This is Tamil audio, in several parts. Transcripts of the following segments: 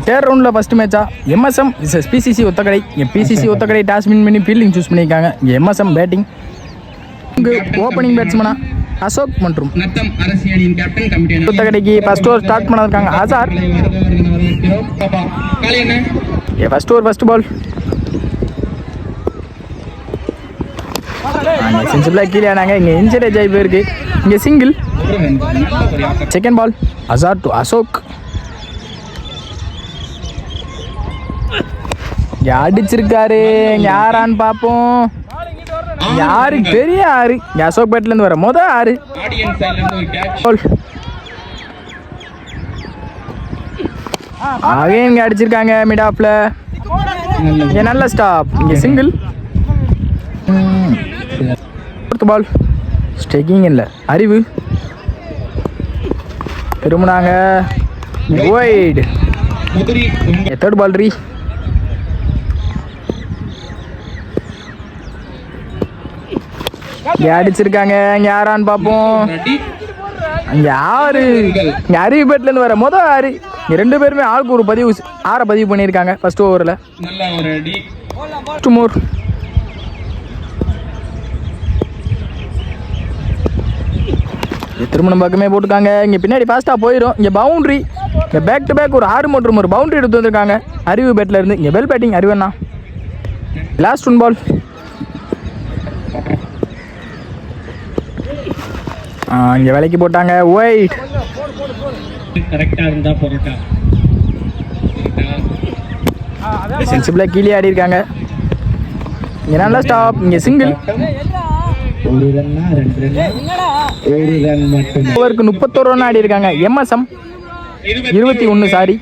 தேர்ட் ரவுண்டில் ஃபஸ்ட்டு மேட்சா எம்எஸ்எம் பிசிசி ஒத்தக்கடை. இங்கே பிசிசி ஒத்தக்கடை டாஸ் வின் பண்ணி ஃபீல்டிங் சூஸ் பண்ணியிருக்காங்க. இங்கே எம்எஸ்எம் பேட்டிங். இங்கு ஓப்பனிங் பேட்ஸ்மனா அசோக் மற்றும் ஒத்தக்கடைக்கு ஃபர்ஸ்ட் ஓவர் ஸ்டார்ட் பண்ணிருக்காங்க Azhar. First over first ball சென்சிபிளாக கீழே ஆனாங்க. இங்கே இன்ஜரேஜ் ஆகி போயிருக்கு. இங்கே single. Second ball Azhar to Ashok. அடிச்சிருக்காரு. யாரான்னு பார்ப்போம். யாரு பெரிய ஆறு. அசோக் பேட்ல இருந்து வர மொதல் ஆறு. இங்க அடிச்சிருக்காங்க மிட் ஆஃப்ல. இங்க நல்ல ஸ்டாப். இங்க சிங்கிள். பால் ஸ்டேக்கிங் இல்லை அறிவு திரும்பினாங்க. ஒயிட். தேர்ட் பால் ரீ. இங்கே அடிச்சிருக்காங்க. இங்கே யாரான்னு பார்ப்போம். இங்கே ஆறு. இங்கே அறிவு பேட்லேருந்து வர மொதல் ஆறு. இங்கே ரெண்டு பேருமே ஆளுக்கு ஒரு பதிவு 6 பதிவு பண்ணியிருக்காங்க ஃபர்ஸ்ட் ஓவரில். மோர். திருமணம் பக்கமே போட்டுருக்காங்க. இங்கே பின்னாடி ஃபாஸ்ட்டாக போயிடும். இங்கே பவுண்ட்ரி. இங்கே பேக் டு பேக் ஒரு 6 மற்றும் ஒரு பவுண்ட்ரி எடுத்து வந்திருக்காங்க அறிவு பேட்டில் இருந்து. இங்கே வெல் பேட்டிங் அறிவண்ணா. Last one ball. இங்கே விலைக்கு போட்டாங்க. ஒயிட். சென்சிபிளாக கீழே ஆடி இருக்காங்க. இங்கே நல்லா ஸ்டாப். இங்கே சிங்கிள். ஓவருக்கு 31 ரன் ஆடி இருக்காங்க. எம்எஸ்எம் 21. சாரி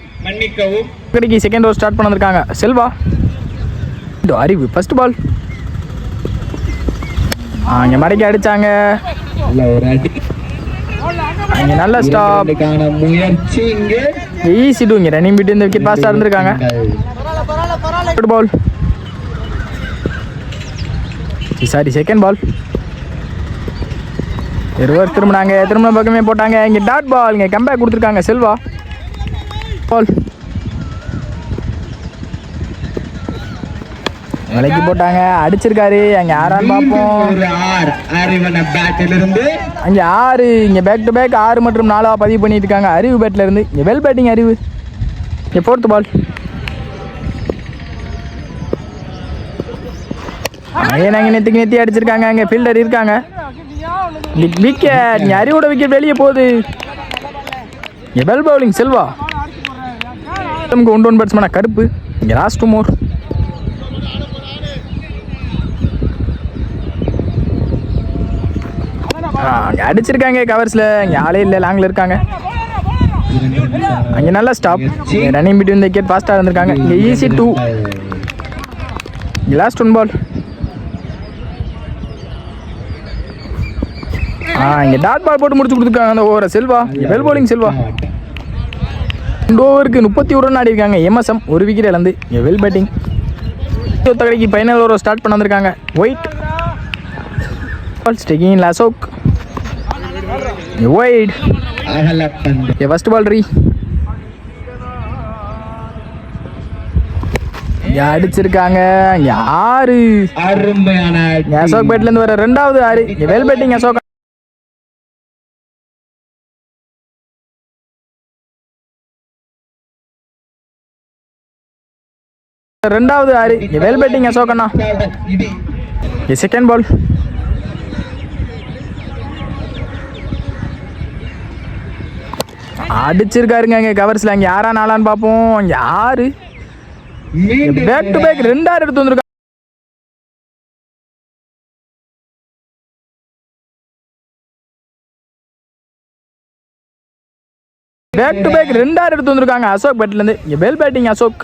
கடைக்கு செகண்ட் ஓவர் ஸ்டார்ட் பண்ணிருக்காங்க செல்வா. அறிவு ஃபர்ஸ்ட் பால். இங்கே மடக்கி அடிச்சாங்க. இங்கே நல்ல ஸ்டாப். Easy two. இங்கே ரன்னிங் பிட் இந்த விக்கெட் ஃபாஸ்ட்டாக இருந்திருக்காங்க. Third ball. Sorry second ball. Reverse திரும்பினாங்க. திரும்ப பக்கமே போட்டாங்க. இங்கே டாட் பால். இங்கே கம்பேக் கொடுத்துருக்காங்க செல்வா. பால் விலைக்கு போட்டாங்க. அடிச்சிருக்காரு. அங்கே யாரான்னு பார்ப்போம். அங்கே 6. இங்கே பேக் டு பேக் 6 மற்றும் 4 பதிவு பண்ணிட்டு இருக்காங்க அறிவு பேட்டில் இருந்து. இங்கே வெல் பேட்டிங் அறிவு. இங்கே ஃபோர்த் பால். நாங்கள் நெத்தி அடிச்சிருக்காங்க. அங்கே ஃபீல்டர் இருக்காங்க. விக்கெட். இங்கே அறிவோட விக்கெட் வெளியே போகுது. இங்கே வெல் பவுலிங் செல்வா. நமக்கு 1 பேட்ஸ்மேனா கருப்பு. இங்கே லாஸ்ட் மோர். அங்கே அடிச்சிருக்காங்க கவர்ஸில். இங்கே ஆளே இல்லை. லாங்கில் இருக்காங்க. அங்கே நல்லா stop. Running between the wicket ஃபாஸ்ட்டாக இருந்திருக்காங்க. இங்கே ஈஸி 2. இங்கே லாஸ்ட் ஒன் பால். இங்கே டாட் பால் போட்டு முடிச்சு கொடுத்துருக்காங்க அந்த ஓவரை செல்வா. Well bowling Selva. 2 ஓவருக்கு 31 ரன் ஆடி இருக்காங்க. எம்எஸ்எம் 1 விக்கெட் இழந்து. இங்கே வெல் பேட்டிங். கடைக்கு ஃபைனல் ஓவர் ஸ்டார்ட் பண்ண வந்திருக்காங்க. ஒயிட். ஸ்டேக்கிங் அசோக். ஒயிட். ஃபர்ஸ்ட் பால் ரீ. அடிச்சிருக்காங்க. யாரு அசோக் பேட்ல இருந்து வர 2வது 6. Well batting Ashok. ரெண்டாவது 6. வெல் பேட்டிங் அசோக் அண்ணா. Second ball. அடிச்சிருக்காருங்க. இங்கே கவர்ஸில். இங்கே யாரா நாளான்னு பார்ப்போம். இங்கே 6. பேக் டு பேக் 2 6 எடுத்து வந்திருக்காங்க. பேக் டு பேக் 2 6 எடுத்து வந்திருக்காங்க அசோக் பேட்லேருந்து. இங்கே well batting Ashok.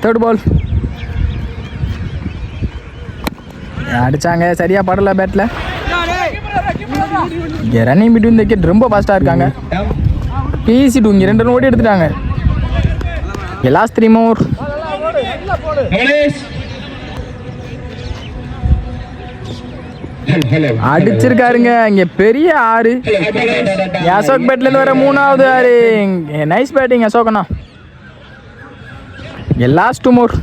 Third ball. அடிச்சாங்க. சரியா படல பேட்டில். இங்கே ரன்னிங் பிட்வீன் தி விக்கெட் ரொம்ப ஃபாஸ்ட்டாக இருக்காங்க. ஈஸி 2. இங்கே 2 ரன் ஓடி எடுத்துட்டாங்க. லாஸ்ட் 3 மோர். அடிச்சிருக்காருங்க இங்க பெரிய ஆறு. அசோக் பேட்ல இருந்து வர மூணாவது ஆறு. நைஸ் பேட்டிங் அசோகண்ணா. Last more.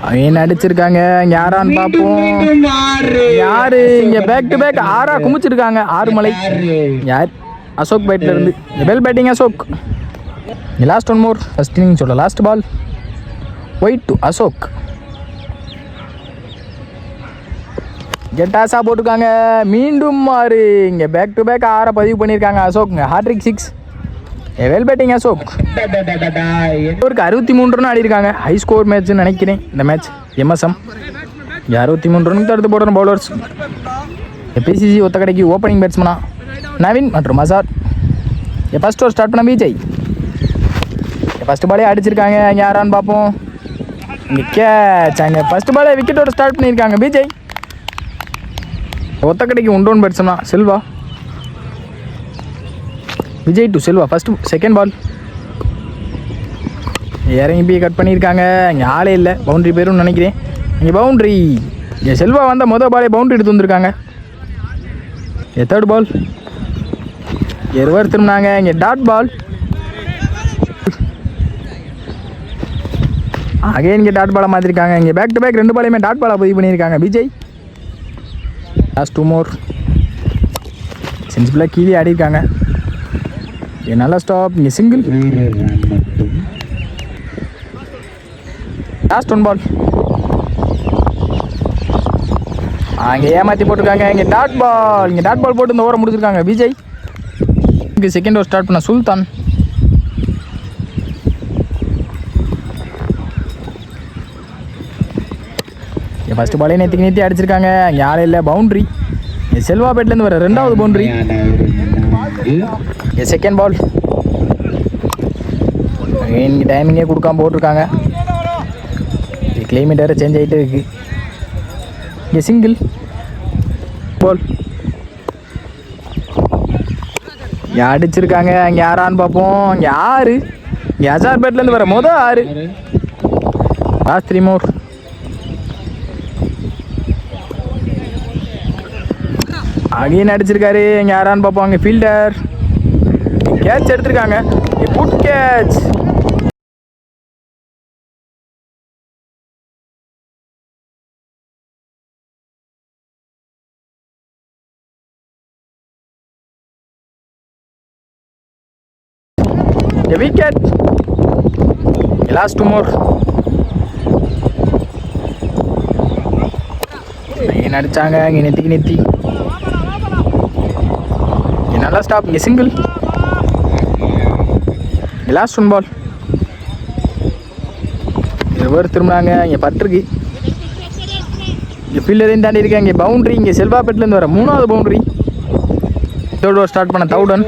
அகைன் அடிச்சிருக்காங்க. யாரான்னு பார்ப்போம். யாரு இங்க பேக் டு பேக் ஆறா குமிச்சிருக்காங்க. ஆறுமலை யார்? அசோக் பேட்ல இருந்து well batting Ashok. Last one more. First inning சொல்ல last ball wide to Ashok. கெட்டாஸா போட்டிருக்காங்க. மீண்டும் ஆறு. இங்கே பேக் டு பேக் ஆறை பதிவு பண்ணியிருக்காங்க Ashok. Hat trick 6. Well batting Ashok. ஒரு 63 ரன் ஆடிருக்காங்க. ஹை ஸ்கோர் மேட்ச்னு நினைக்கிறேன் இந்த மேட்ச். எம்எஸ்எம் 63 ரனுக்கு தடுத்து போடுற பவுலர்ஸ். பிசிசி ஒத்த கடைக்கு ஓப்பனிங் பேட்ஸ்மனா நவீன் மற்றும் அசார். ஃபர்ஸ்ட் ஓவர் ஸ்டார்ட் பண்ண விஜய். ஃபர்ஸ்ட் பாலே அடிச்சிருக்காங்க. யாரான்னு பார்ப்போம். இங்கே கேட்ச். அங்கே ஃபர்ஸ்ட் பாலே விக்கெட்டோட ஸ்டார்ட் பண்ணியிருக்காங்க விஜய். ஒத்த கடைக்கு ஒன் பேட்ஸ்மனா Selva. Vijay to Selva. First second ball இறங்கி போய் கட் பண்ணியிருக்காங்க. இங்கே ஆளே இல்லை. பவுண்ட்ரி பேருன்னு நினைக்கிறேன். இங்கே பவுண்ட்ரி. இங்கே செல்வா வந்த மொதல் பாலே பவுண்ட்ரி எடுத்து வந்திருக்காங்க. தேர்ட் பால் ரிவர்ஸ் திரும்பினாங்க. இங்கே டாட் பால். அகைன் இங்கே டாட் பாலை மாற்றிருக்காங்க. இங்கே பேக் டு பேக் 2 பாலையுமே டாட் பாலை பதிவு பண்ணியிருக்காங்க விஜய். லாஸ்ட் 2 மோர். சென்சிபிளாக கீழே ஆடிருக்காங்க. நல்லா ஸ்டாப். இங்கே சிங்கிள். லாஸ்ட் 1 பால். அங்கே ஏமாற்றி போட்டிருக்காங்க. இங்கே டாட் பால். இங்கே டாட் பால் போட்டு இந்த ஓவரை முடிச்சிருக்காங்க விஜய். இங்கே செகண்ட் ஓவர் ஸ்டார்ட் பண்ண சுல்தான். ஃபர்ஸ்ட் பாலே நேற்றி அடிச்சிருக்காங்க. இங்கே ஆளே இல்லை. பவுண்ட்ரி. செல்வா பேட்லேருந்து வர 2வது பவுண்ட்ரி. Second ball. இங்கே டைமிங்கே கொடுக்காம போட்டிருக்காங்க. கிளைமேட் வேறு சேஞ்ச் ஆகிட்டே இருக்கு. இங்கே சிங்கிள் பால். இங்கே அடிச்சிருக்காங்க. இங்கே யாரான்னு பார்ப்போம். இங்கே ஆறு. இங்கே அசார் பேட்லேருந்து வர மொதல் ஆறு. லாஸ்ட் 3 மோர். அகைன் அடிச்சிருக்காரு. இங்கே யாரான்னு பார்ப்போம். அங்கே ஃபீல்டர் கேட்ச் எடுத்திருக்காங்க. Good catch. விக்கெட். லாஸ்ட் 2 மோர். அகைன் அடிச்சாங்க. இங்கே நெத்தி நல்லா ஸ்டாப். இங்கே சிங்கிள். லாஸ்ட் 1 பால். ரிவர்ஸ் திரும்பினாங்க. இங்கே பட்டிருக்கு. இங்கே ஃபீல்டரையும் தாண்டி இருக்கேன். இங்கே பவுண்ட்ரி. இங்கே செல்வா பேட்லேருந்து வர 3வது பவுண்ட்ரி. தேர்ட் ஓவர் ஸ்டார்ட் பண்ண தவுடன்.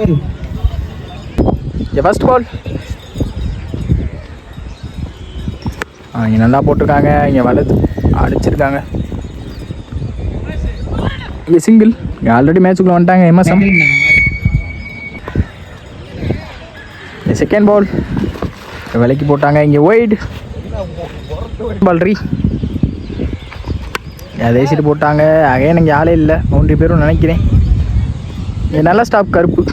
இங்கே ஃபர்ஸ்ட் பால். இங்கே நல்லா போட்டிருக்காங்க. இங்கே வலது அடிச்சிருக்காங்க. இங்கே சிங்கிள். இங்கே ஆல்ரெடி மேட்சுக்குள்ளே வந்துட்டாங்க எம்எஸ்எம். செகண்ட் பால் விலைக்கு போட்டாங்க. இங்கே ஒயிட் பால் ரீ அதே சீட்டு போட்டாங்க. அகைன் இங்கே ஆளே இல்லை. பவுண்ட்ரி பேரும் நினைக்கிறேன். இங்கே நல்லா ஸ்டாப் கருப்பு.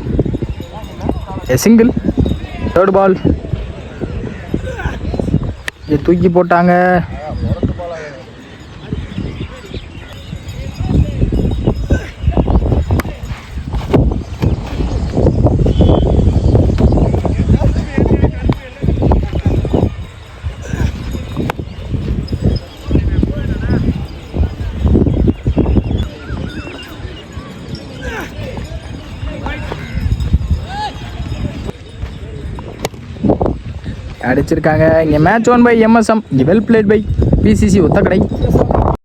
சிங்கிள். தேர்ட் பால் இங்கே தூக்கி போட்டாங்க. அடிச்சிருக்காங்க. இங்கே மேட்ச் 1 பை எம்எஸ்எம். இங்கே well played by PCC Othakadai.